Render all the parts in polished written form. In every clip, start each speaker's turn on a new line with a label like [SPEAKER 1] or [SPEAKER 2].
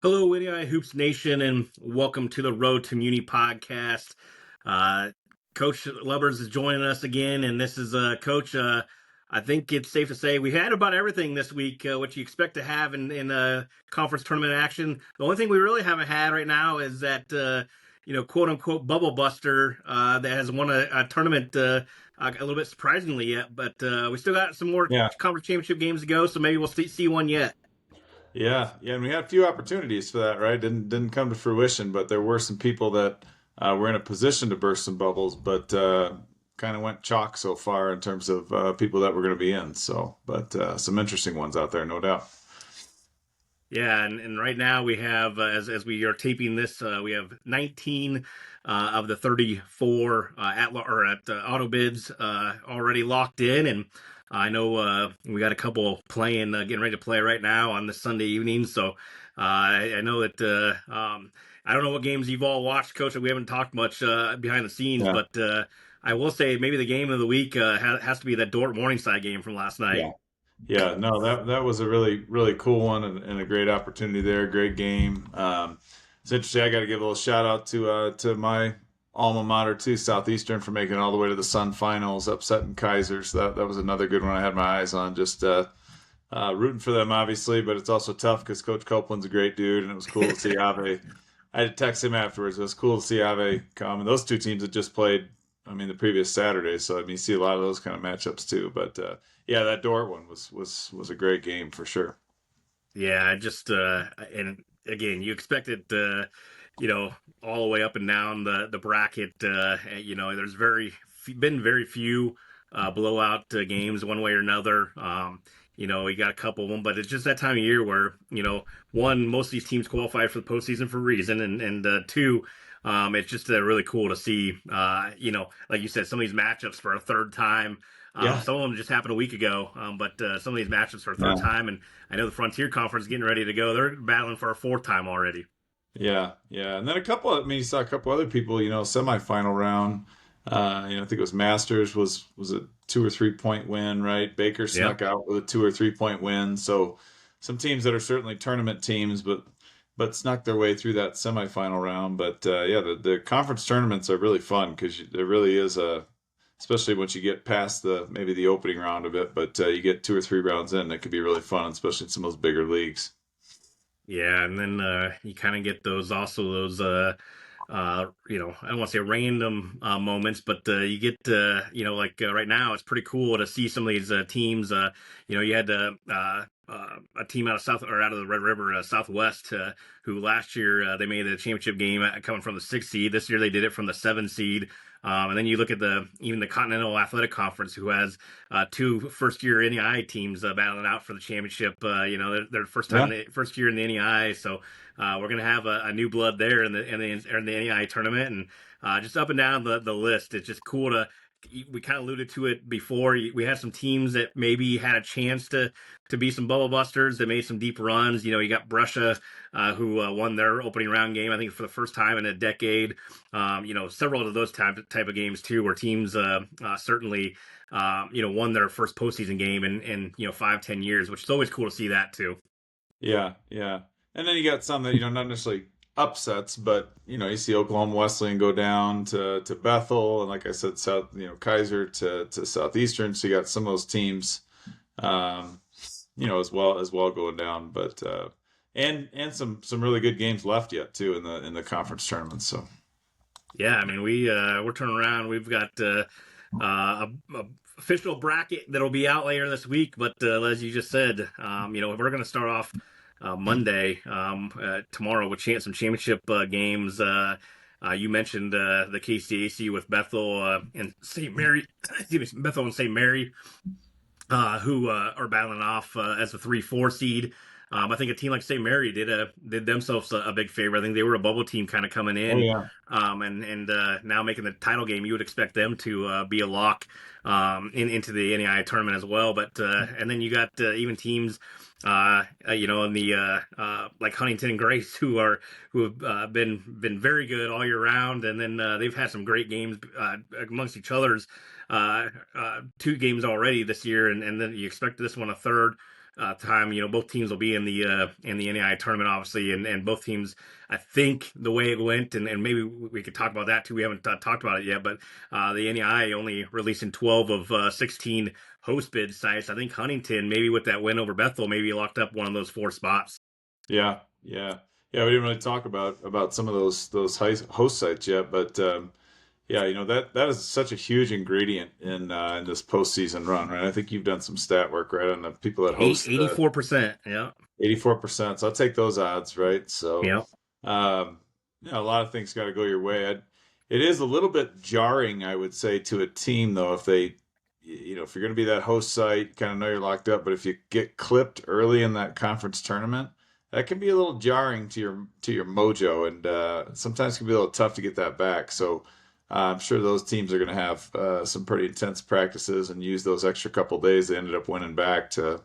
[SPEAKER 1] Hello, NEI Hoops Nation, and welcome to the Road to Muni podcast. Uh, Coach Lubbers is joining us again, and this is Coach. I think it's safe to say we had about everything this week, what you expect to have in conference tournament action. The only thing we really haven't had right now is that quote unquote bubble buster that has won a tournament a little bit surprisingly yet, but we still got some more
[SPEAKER 2] Yeah,
[SPEAKER 1] conference championship games to go, so maybe we'll see one yet.
[SPEAKER 2] yeah, and we had a few opportunities for that, right? Didn't come to fruition, but there were some people that were in a position to burst some bubbles, but kind of went chalk so far in terms of people that were going to be in. So, but some interesting ones out there, no doubt.
[SPEAKER 1] Yeah, and right now we have, as we are taping this, we have 19 of the 34 at auto bids already locked in, and I know we got a couple playing, getting ready to play right now on this Sunday evening. So I know that I don't know what games you've all watched, Coach. We haven't talked much behind the scenes,
[SPEAKER 2] Yeah,
[SPEAKER 1] but I will say maybe the game of the week has to be that Dort Morningside game from last night.
[SPEAKER 2] yeah. Yeah, no, that was a really cool one and a great opportunity there. Great game. It's interesting. I got to give a little shout out to my alma mater too, Southeastern, for making it all the way to the Sun Finals, upsetting Kaiser. So that was another good one I had my eyes on. Just rooting for them, obviously, but it's also tough because Coach Copeland's a great dude, and it was cool to see Ave. I had to text him afterwards. It was cool to see Ave come, and those two teams had just played. I mean, the previous Saturday, so I mean, you see a lot of those kind of matchups too. But yeah, that Dort one was a great game for sure.
[SPEAKER 1] Yeah, I just and again, you expect it, all the way up and down the bracket. There's been very few blowout games one way or another. We got a couple of them, but it's just that time of year where one, most of these teams qualify for the postseason for a reason, and two. It's just really cool to see, like you said, some of these matchups for a third time.
[SPEAKER 2] Yeah,
[SPEAKER 1] Some of them just happened a week ago, but some of these matchups for a third
[SPEAKER 2] yeah,
[SPEAKER 1] time, and I know the Frontier Conference is getting ready to go. They're battling for a fourth time already.
[SPEAKER 2] yeah. And then a couple. I mean, you saw a couple other people. Semifinal round. I think it was Masters was a 2 or 3 point win, right? Baker
[SPEAKER 1] Yep.
[SPEAKER 2] snuck out with a 2 or 3 point win. So some teams that are certainly tournament teams, but snuck their way through that semifinal round. But yeah, the conference tournaments are really fun because there really is especially once you get past the maybe the opening round of it, but you get 2 or 3 rounds in, it could be really fun, especially in some of those bigger leagues.
[SPEAKER 1] Yeah, and then you kind of get those I don't want to say random moments, but you get like right now it's pretty cool to see some of these teams. You had a team out of South or out of the Red River Southwest who last year they made the championship game coming from the 6th seed. This year they did it from the 7th seed. And then you look at even the Continental Athletic Conference, who has two first-year NEI teams battling out for the championship. Their
[SPEAKER 2] Yeah,
[SPEAKER 1] first year in the NEI, so we're gonna have a new blood there in the NEI tournament, and just up and down the list. It's just cool to. We kind of alluded to it before. We had some teams that maybe had a chance to be some bubble busters that made some deep runs. You got Brescia, who won their opening round game, I think, for the first time in a decade. Several of those type of games too, where teams certainly won their first postseason game in 5-10 years, which is always cool to see that too.
[SPEAKER 2] yeah. And then you got some that not necessarily upsets, but you see Oklahoma Wesleyan go down to Bethel, and like I said, South Kaiser to Southeastern. So you got some of those teams, um, as well going down, but and some really good games left yet too in the conference tournament. So
[SPEAKER 1] Yeah, I mean we're turning around. We've got a official bracket that'll be out later this week. But as you just said, we're going to start off Monday tomorrow with some championship games. You mentioned the KCAC with Bethel and St. Mary, excuse me, Bethel and St. Mary, who are battling off as a 3-4 seed. I think a team like St. Mary did themselves a big favor. I think they were a bubble team kind of coming
[SPEAKER 2] oh
[SPEAKER 1] in,
[SPEAKER 2] yeah,
[SPEAKER 1] and now making the title game. You would expect them to be a lock into the NEI tournament as well. But and then you got even teams, in the like Huntington and Grace, who have been very good all year round, and then they've had some great games amongst each other's. 2 games already this year, and then you expect this one a third. time. Both teams will be in the NAI tournament, obviously, and both teams. I think the way it went, and maybe we could talk about that too. We haven't talked about it yet, but the NAI only releasing 12 of 16 host bid sites. I think Huntington, maybe with that win over Bethel, maybe locked up one of those 4 spots.
[SPEAKER 2] Yeah, yeah, yeah. We didn't really talk about some of those host sites yet, but yeah, that is such a huge ingredient in this postseason run, right? I think you've done some stat work, right, on the people that host the
[SPEAKER 1] 84%. Yeah.
[SPEAKER 2] 84%. So I'll take those odds, right? So,
[SPEAKER 1] Yeah.
[SPEAKER 2] um, a lot of things got to go your way. It is a little bit jarring, I would say, to a team though, if they, if you're going to be that host site, kind of know you're locked up, but if you get clipped early in that conference tournament, that can be a little jarring to your mojo, and sometimes it can be a little tough to get that back. So. I'm sure those teams are going to have some pretty intense practices and use those extra couple days they ended up winning back to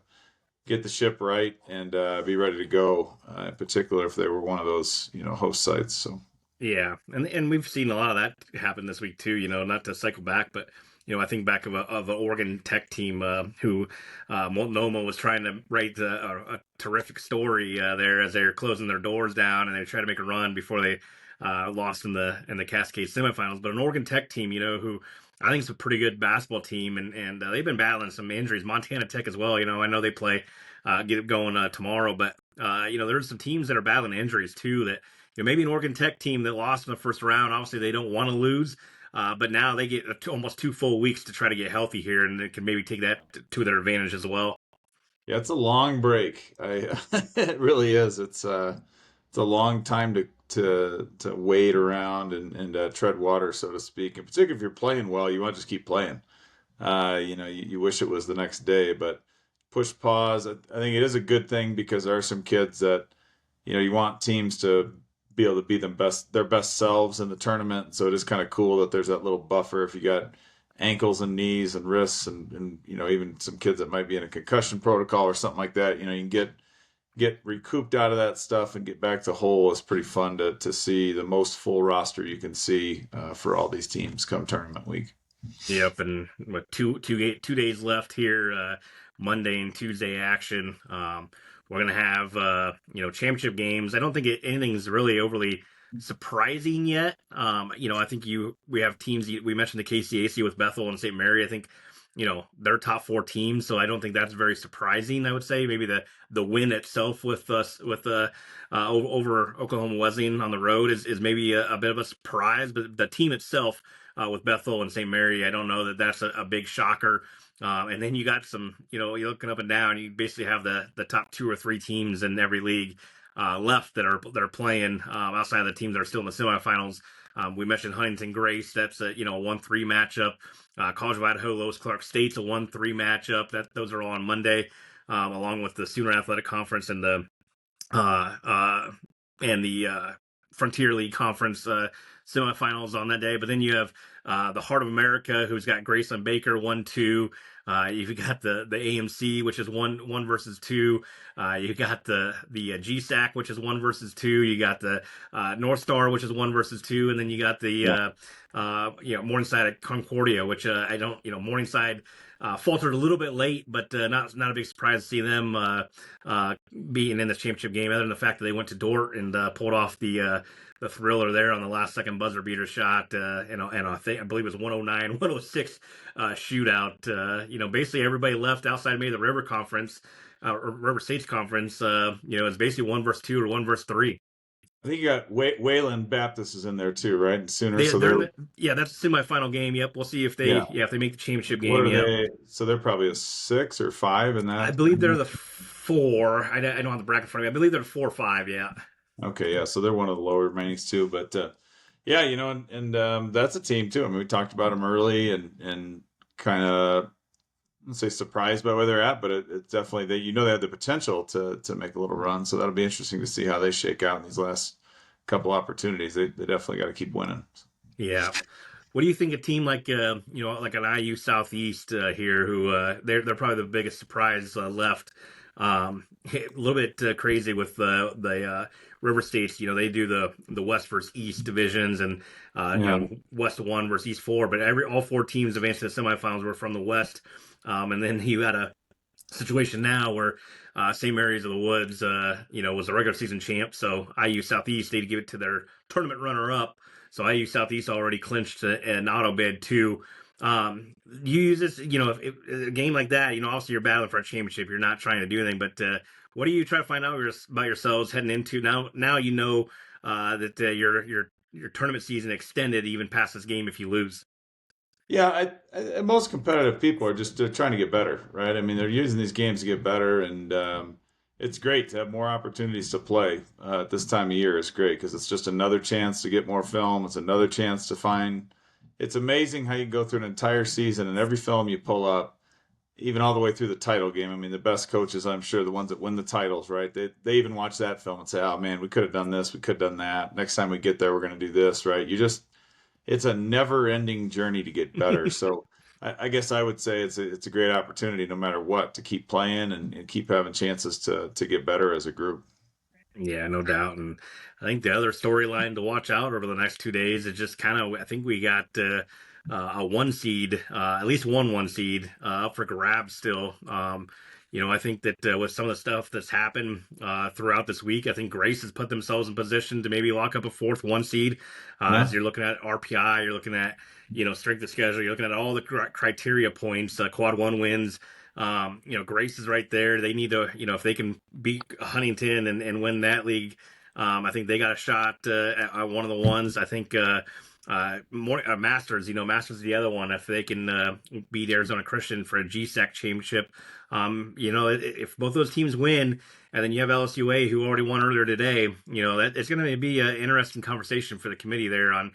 [SPEAKER 2] get the ship right and be ready to go. In particular, if they were one of those, host sites. So
[SPEAKER 1] Yeah, and we've seen a lot of that happen this week too. Not to cycle back, but I think back of an Oregon Tech team who Multnomah was trying to write a terrific story there as they're closing their doors down, and they try to make a run before they lost in the Cascade semifinals. But an Oregon Tech team, who I think is a pretty good basketball team, and they've been battling some injuries. Montana Tech as well. I know they play get it going tomorrow, but there's some teams that are battling injuries too that maybe an Oregon Tech team that lost in the first round. Obviously, they don't want to lose, but now they get almost 2 full weeks to try to get healthy here, and they can maybe take that to their advantage as well.
[SPEAKER 2] yeah, it's a long break. It really is. It's a long time to wait around and tread water, so to speak. In particular, if you're playing well, you want to just keep playing. You wish it was the next day, but push pause. I think it is a good thing because there are some kids that, you want teams to be able to be their best selves in the tournament. So it is kind of cool that there's that little buffer if you got ankles and knees and wrists and even some kids that might be in a concussion protocol or something like that. You can get recouped out of that stuff and get back to whole. Is pretty fun to see the most full roster you can see for all these teams come tournament week.
[SPEAKER 1] Yep, and with 2 days left here, Monday and Tuesday action. We're gonna have championship games. I don't think anything's really overly surprising yet. I think we have teams. We mentioned the KCAC with Bethel and St. Mary. I think they're top 4 teams, so I don't think that's very surprising. I would say maybe the win itself with us with over Oklahoma Wesleyan on the road is maybe a bit of a surprise, but the team itself with Bethel and St. Mary, I don't know that that's a big shocker. And then you got some, you're looking up and down. You basically have the top 2 or 3 teams in every league left that are playing outside of the teams that are still in the semifinals. We mentioned Huntington Grace. That's a 1-3 matchup. College of Idaho, Lois Clark State's a 1-3 matchup. Those are all on Monday, along with the Sooner Athletic Conference and the uh, uh, Frontier League Conference semifinals on that day. But then you have the Heart of America, who's got Graceland Baker 1-2. You've got the AMC, which is one versus 2. You got the GSAC, which is 1 versus 2. You got the North Star, which is 1 versus 2, and then you got the Morningside at Concordia, which I don't Morningside faltered a little bit late, but not a big surprise to see them being in this championship game, other than the fact that they went to Dort and pulled off the thriller there on the last second buzzer beater shot, and I believe it was 109-106 shootout. Basically everybody left outside maybe the River Conference, or River States Conference. It's basically 1 versus 2 or 1 versus 3.
[SPEAKER 2] I think you got Wayland Baptist is in there too, right? And Sooner,
[SPEAKER 1] They
[SPEAKER 2] so
[SPEAKER 1] they're
[SPEAKER 2] they're
[SPEAKER 1] in that's the semifinal game. Yep, we'll see if
[SPEAKER 2] yeah.
[SPEAKER 1] they make the championship
[SPEAKER 2] What
[SPEAKER 1] game.
[SPEAKER 2] are
[SPEAKER 1] Yep,
[SPEAKER 2] they? So they're probably a 6 or 5 in
[SPEAKER 1] I
[SPEAKER 2] that.
[SPEAKER 1] believe they're the 4. I don't have the bracket in front of me. I believe they're 4 or 5. Yeah.
[SPEAKER 2] Okay, yeah, so they're one of the lower remainings too. But yeah, and that's a team too. I mean, we talked about them early and kind of, let's say, surprised by where they're at, but it's definitely they have the potential to make a little run. So that'll be interesting to see how they shake out in these last couple opportunities. They definitely got to keep winning.
[SPEAKER 1] Yeah. What do you think a team like like an IU Southeast here, who they're probably the biggest surprise left? A little bit crazy with the River States. They do the West versus East divisions, and
[SPEAKER 2] Yeah,
[SPEAKER 1] West 1 versus East 4. But all 4 teams advanced to the semifinals were from the West, and then you had a situation now where same areas of the woods, was a regular season champ. So IU Southeast, they give it to their tournament runner up. So IU Southeast already clinched an auto bid too. You use this, if a game like that, obviously you're battling for a championship. You're not trying to do anything, but what do you try to find out about yourselves heading into now? Now that your tournament season extended even past this game if you lose.
[SPEAKER 2] Yeah, most competitive people are just trying to get better, right? I mean, they're using these games to get better, and it's great to have more opportunities to play at this time of year. It's great because it's just another chance to get more film. It's another chance to find. It's amazing how you go through an entire season and every film you pull up, even all the way through the title game. I mean, the best coaches, I'm sure, the ones that win the titles, right? They even watch that film and say, "Oh man, we could have done this, we could have done that. Next time we get there, we're going to do this," right? It's a never-ending journey to get better. So I guess I would say it's a great opportunity, no matter what, to keep playing and keep having chances to get better as a group.
[SPEAKER 1] Yeah, no doubt. And I think the other storyline to watch out over the next 2 days is just kind of, I think we got a one seed, at least one seed up for grabs still. I think that with some of the stuff that's happened throughout this week, I think Grace has put themselves in position to maybe lock up a fourth one seed. As
[SPEAKER 2] Yeah,
[SPEAKER 1] you're looking at RPI, you're looking at, strength of schedule, you're looking at all the criteria points, quad one wins. Grace is right there. They need to, if they can beat Huntington and win that league, I think they got a shot at one of the ones. I think more Masters, Masters is the other one. If they can beat Arizona Christian for a GSAC championship, if both those teams win, and then you have LSUA who already won earlier today, that it's going to be an interesting conversation for the committee there on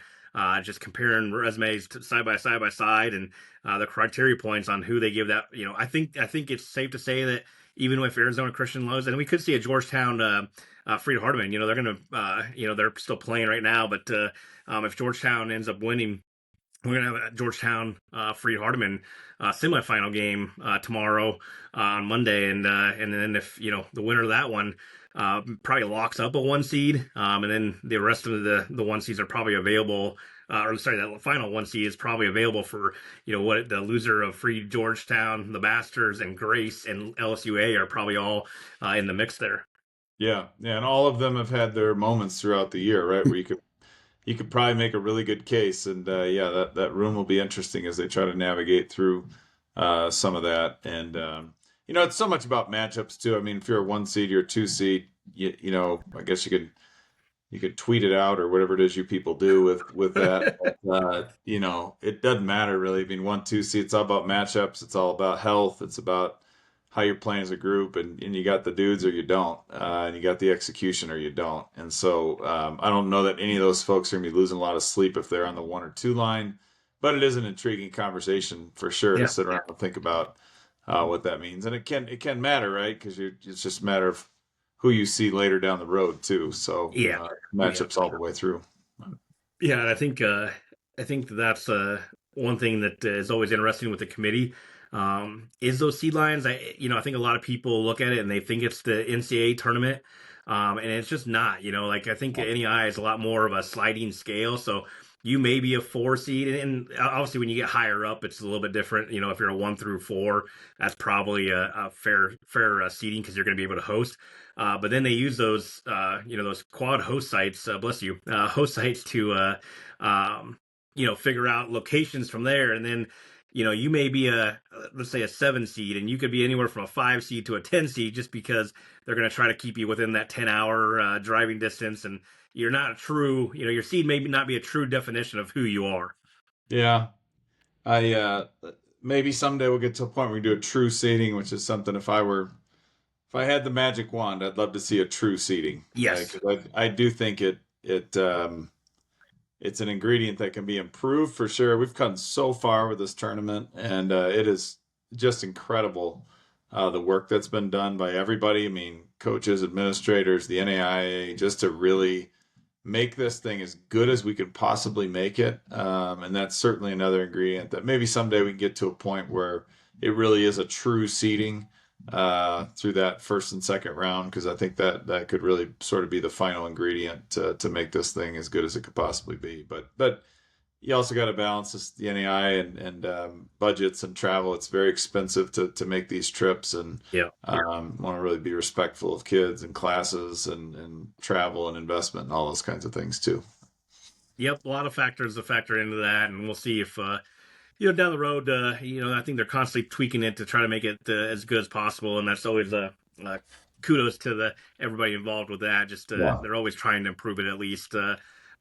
[SPEAKER 1] just comparing resumes side by side and the criteria points on who they give that. I think it's safe to say that even if Arizona Christian loses, and we could see a Georgetown Freed Hardeman, they're going to, they're still playing right now, but if Georgetown ends up winning, we're gonna have a Georgetown Freed Hardeman semifinal game tomorrow on Monday, and then if the winner of that one probably locks up a one seed, and then the rest of the one seeds are probably available. Or sorry, that final one seed is probably available for what the loser of Free Georgetown, the Masters, and Grace and LSUA are probably all in the mix there.
[SPEAKER 2] yeah, yeah, and all of them have had their moments throughout the year, right? Where you could probably make a really good case, and yeah, that room will be interesting as they try to navigate through some of that. And it's so much about matchups too. I mean, if you're a one seed, you're a two seed. I guess you could tweet it out or whatever it is you people do with that. But, it doesn't matter really. I mean, one, two seed, it's all about matchups. It's all about health. It's about how you're playing as a group, and you got the dudes or you don't, and you got the execution or you don't. And so I don't know that any of those folks are going to be losing a lot of sleep if they're on the 1 or 2 line, but it is an intriguing conversation for sure to
[SPEAKER 1] Yeah,
[SPEAKER 2] sit around and think about what that means. And it can matter, right? Because it's just a matter of who you see later down the road too. So
[SPEAKER 1] yeah, yeah,
[SPEAKER 2] matchups
[SPEAKER 1] for
[SPEAKER 2] all the
[SPEAKER 1] sure.
[SPEAKER 2] way through.
[SPEAKER 1] Yeah, and I think that's one thing that is always interesting with the committee is those seed lines. I think a lot of people look at it and they think it's the NCAA tournament, and it's just not. Like I think NEI is a lot more of a sliding scale. So you may be a four seed, and obviously when you get higher up, it's a little bit different. If you're a 1 through 4, that's probably a fair seeding because you're going to be able to host. But then they use those quad host sites, bless you, host sites to, figure out locations from there. And then, you may be let's say a 7 seed, and you could be anywhere from a 5 seed to a 10 seed just because they're going to try to keep you within that 10-hour driving distance. And you're not a true, your seed may not be a true definition of who you are.
[SPEAKER 2] Yeah, I maybe someday we'll get to a point where we do a true seeding, which is something if I had the magic wand, I'd love to see a true seeding, right?
[SPEAKER 1] Yes.
[SPEAKER 2] Because I do think it's an ingredient that can be improved for sure. We've come so far with this tournament, and it is just incredible the work that's been done by everybody. I mean, coaches, administrators, the NAIA, just to really make this thing as good as we could possibly make it. And that's certainly another ingredient that maybe someday we can get to a point where it really is a true seeding through that first and second round, because I think that could really sort of be the final ingredient to make this thing as good as it could possibly be. But you also got to balance the NAI and budgets and travel. It's very expensive to make these trips, and
[SPEAKER 1] Yeah.
[SPEAKER 2] want to really be respectful of kids and classes and travel and investment and all those kinds of things too.
[SPEAKER 1] Yep, a lot of factors to factor into that, and we'll see if down the road, I think they're constantly tweaking it to try to make it as good as possible, and that's always kudos to the everybody involved with that. Just
[SPEAKER 2] Yeah.
[SPEAKER 1] they're always trying to improve it at least.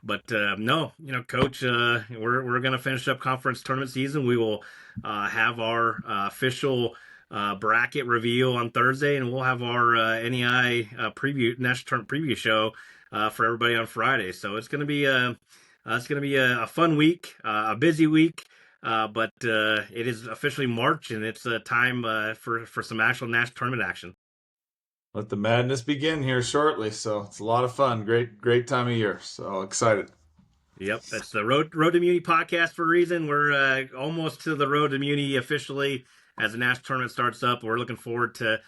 [SPEAKER 1] But no, Coach, we're gonna finish up conference tournament season. We will have our official bracket reveal on Thursday, and we'll have our NEI preview national tournament preview show for everybody on Friday. So it's gonna be a fun week, a busy week. But it is officially March, and it's time for some actual national tournament action.
[SPEAKER 2] Let the madness begin here shortly. So it's a lot of fun. Great time of year. So excited.
[SPEAKER 1] Yep, that's the Road to Muni podcast for a reason. We're almost to the Road to Muni officially as the national tournament starts up. We're looking forward to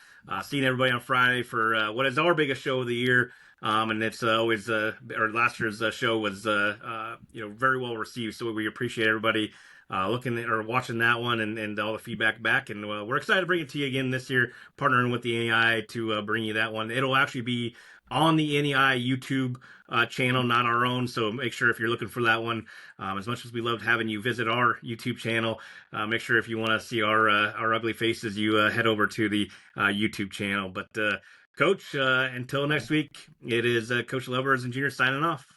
[SPEAKER 1] seeing everybody on Friday for what is our biggest show of the year. And it's always, or last year's show was, very well received. So we appreciate everybody looking at, or watching that one and all the feedback back. And we're excited to bring it to you again this year, partnering with the NEI to bring you that one. It'll actually be on the NEI YouTube channel, not our own. So make sure if you're looking for that one, as much as we loved having you visit our YouTube channel, make sure if you want to see our ugly faces, you head over to the YouTube channel. But Coach, until next week, it is Coach Lubbers and Junior signing off.